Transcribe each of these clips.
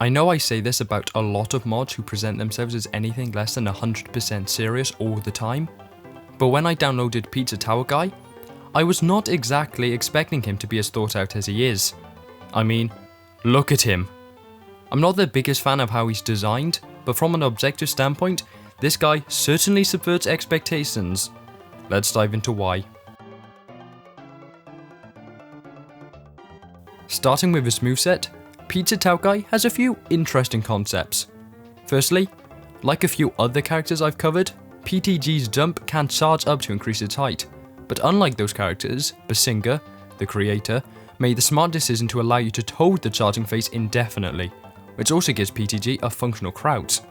I know I say this about a lot of mods who present themselves as anything less than 100% serious all the time, but when I downloaded Pizza Tower Guy, I was not exactly expecting him to be as thought out as he is. I mean, look at him. I'm not the biggest fan of how he's designed, but from an objective standpoint, this guy certainly subverts expectations. Let's dive into why. Starting with his moveset, Pizza Tower Guy has a few interesting concepts. Firstly, like a few other characters I've covered, PTG's jump can charge up to increase its height, but unlike those characters, Basinga, the creator, made the smart decision to allow you to hold the charging phase indefinitely, which also gives PTG a functional crouch.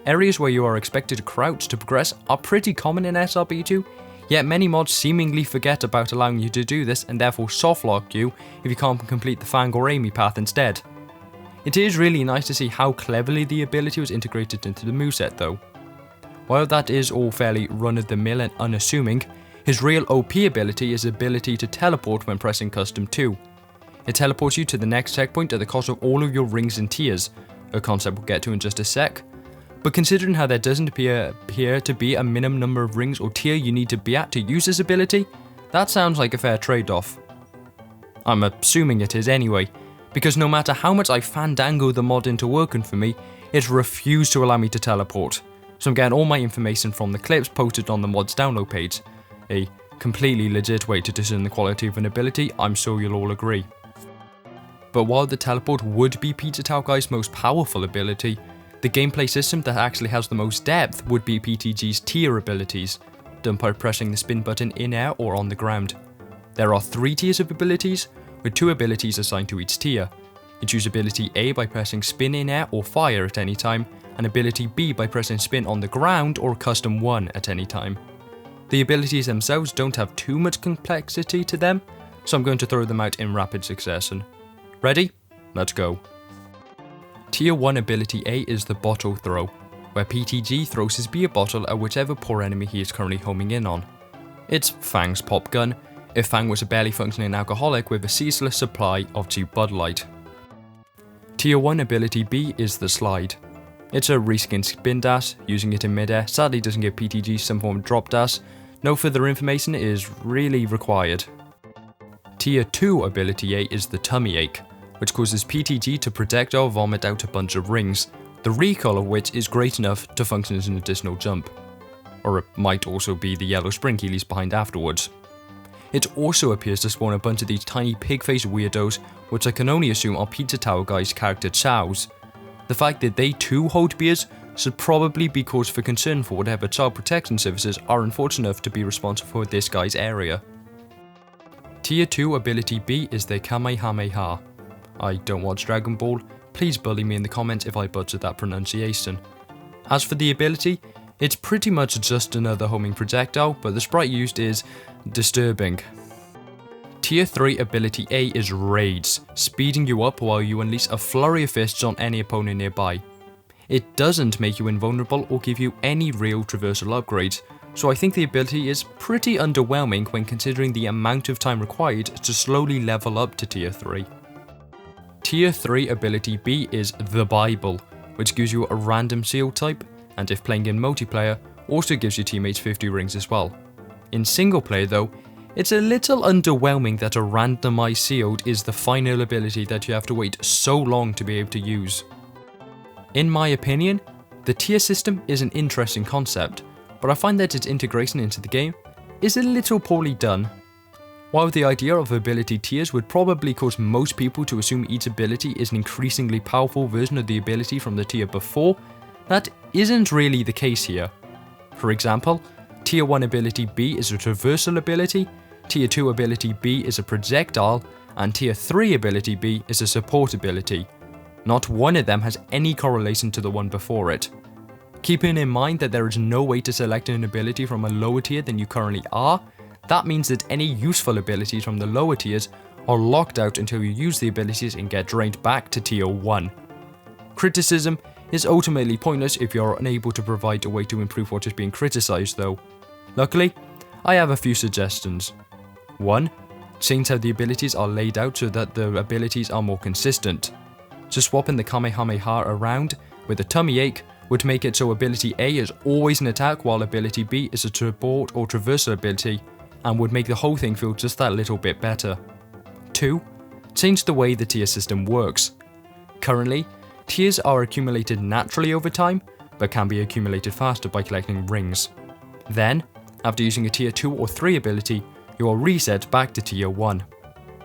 Areas where you are expected to crouch to progress are pretty common in SRB2, yet many mods seemingly forget about allowing you to do this and therefore softlock you if you can't complete the Fang or Amy path instead. It is really nice to see how cleverly the ability was integrated into the moveset though. While that is all fairly run-of-the-mill and unassuming, his real OP ability is the ability to teleport when pressing custom 2. It teleports you to the next checkpoint at the cost of all of your rings and tiers, a concept we'll get to in just a sec. But considering how there doesn't appear to be a minimum number of rings or tier you need to be at to use this ability, that sounds like a fair trade-off. I'm assuming it is anyway, because no matter how much I fandangle the mod into working for me, it refused to allow me to teleport. So I'm getting all my information from the clips posted on the mod's download page. A completely legit way to discern the quality of an ability, I'm sure you'll all agree. But while the teleport would be Pizza Tower Guy's most powerful ability, the gameplay system that actually has the most depth would be PTG's tier abilities, done by pressing the spin button in air or on the ground. There are 3 tiers of abilities, with 2 abilities assigned to each tier. You choose ability A by pressing spin in air or fire at any time, and ability B by pressing spin on the ground or custom 1 at any time. The abilities themselves don't have too much complexity to them, so I'm going to throw them out in rapid succession. Ready? Let's go. Tier 1 ability A is the bottle throw, where PTG throws his beer bottle at whichever poor enemy he is currently homing in on. It's Fang's pop gun, if Fang was a barely functioning alcoholic with a ceaseless supply of cheap Bud Light. Tier 1 ability B is the slide. It's a reskinned spin dash, using it in midair sadly doesn't give PTG some form of drop dash, no further information is really required. Tier 2 ability A is the tummy ache, which causes PTG to projectile vomit out a bunch of rings, the recoil of which is great enough to function as an additional jump. Or it might also be the yellow spring he leaves behind afterwards. It also appears to spawn a bunch of these tiny pig-faced weirdos, which I can only assume are Pizza Tower Guy's character chows. The fact that they too hold beers should probably be cause for concern for whatever child protection services are unfortunate enough to be responsible for this guy's area. Tier 2 ability B is the Kamehameha. I don't watch Dragon Ball, please bully me in the comments if I butcher that pronunciation. As for the ability, it's pretty much just another homing projectile, but the sprite used is disturbing. Tier 3 ability A is Raids, speeding you up while you unleash a flurry of fists on any opponent nearby. It doesn't make you invulnerable or give you any real traversal upgrades, so I think the ability is pretty underwhelming when considering the amount of time required to slowly level up to Tier 3. Tier 3 ability B is the Bible, which gives you a random seal type, and if playing in multiplayer, also gives your teammates 50 rings as well. In single player though, it's a little underwhelming that a randomized sealed is the final ability that you have to wait so long to be able to use. In my opinion, the tier system is an interesting concept, but I find that its integration into the game is a little poorly done. While the idea of ability tiers would probably cause most people to assume each ability is an increasingly powerful version of the ability from the tier before, that isn't really the case here. For example, Tier 1 ability B is a traversal ability, Tier 2 ability B is a projectile, and Tier 3 ability B is a support ability. Not one of them has any correlation to the one before it. Keeping in mind that there is no way to select an ability from a lower tier than you currently are, that means that any useful abilities from the lower tiers are locked out until you use the abilities and get drained back to Tier 1. Criticism is ultimately pointless if you are unable to provide a way to improve what is being criticized though. Luckily, I have a few suggestions. 1. Change how the abilities are laid out so that the abilities are more consistent. so swapping the Kamehameha around with a tummy ache would make it so ability A is always an attack while ability B is a support or traversal ability, and would make the whole thing feel just that little bit better. 2. Change the way the tier system works. Currently, tiers are accumulated naturally over time, but can be accumulated faster by collecting rings. Then, after using a tier 2 or 3 ability, you are reset back to tier 1.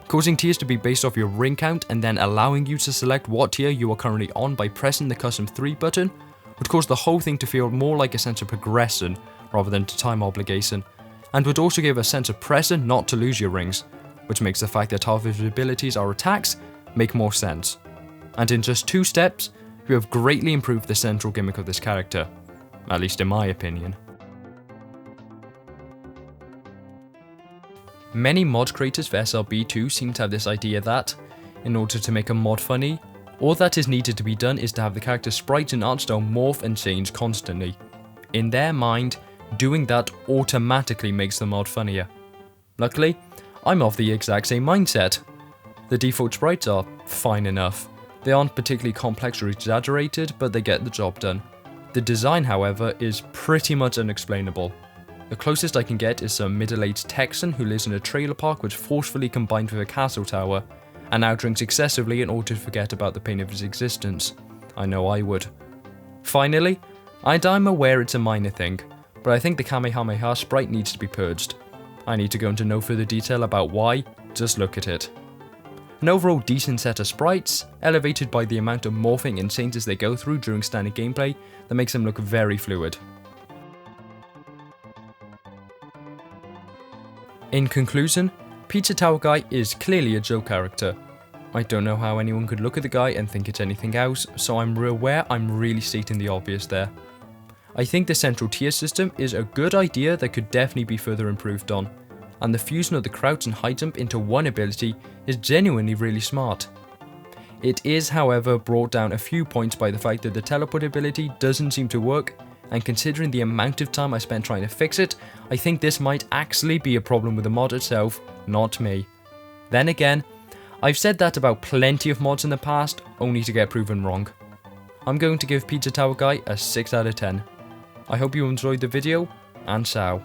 Causing tiers to be based off your ring count and then allowing you to select what tier you are currently on by pressing the custom 3 button would cause the whole thing to feel more like a sense of progression rather than to time obligation, and would also give a sense of pressure not to lose your rings, which makes the fact that half of his abilities are attacks make more sense. And in just 2 steps, you have greatly improved the central gimmick of this character, at least in my opinion. Many mod creators for SLB2 seem to have this idea that, in order to make a mod funny, all that is needed to be done is to have the character's sprites and art style morph and change constantly. In their mind, doing that automatically makes the mod funnier. Luckily, I'm of the exact same mindset. The default sprites are fine enough. They aren't particularly complex or exaggerated, but they get the job done. The design, however, is pretty much unexplainable. The closest I can get is some middle-aged Texan who lives in a trailer park which forcefully combined with a castle tower, and now drinks excessively in order to forget about the pain of his existence. I know I would. Finally, I'm aware it's a minor thing, but I think the Kamehameha sprite needs to be purged. I need to go into no further detail about why, just look at it. An overall decent set of sprites, elevated by the amount of morphing and changes they go through during standard gameplay that makes them look very fluid. In conclusion, Pizza Tower Guy is clearly a joke character. I don't know how anyone could look at the guy and think it's anything else, so I'm aware I'm really stating the obvious there. I think the central tier system is a good idea that could definitely be further improved on, and the fusion of the crouch and high jump into one ability is genuinely really smart. It is, however, brought down a few points by the fact that the teleport ability doesn't seem to work, and considering the amount of time I spent trying to fix it, I think this might actually be a problem with the mod itself, not me. Then again, I've said that about plenty of mods in the past, only to get proven wrong. I'm going to give Pizza Tower Guy a 6 out of 10. I hope you enjoyed the video, and ciao.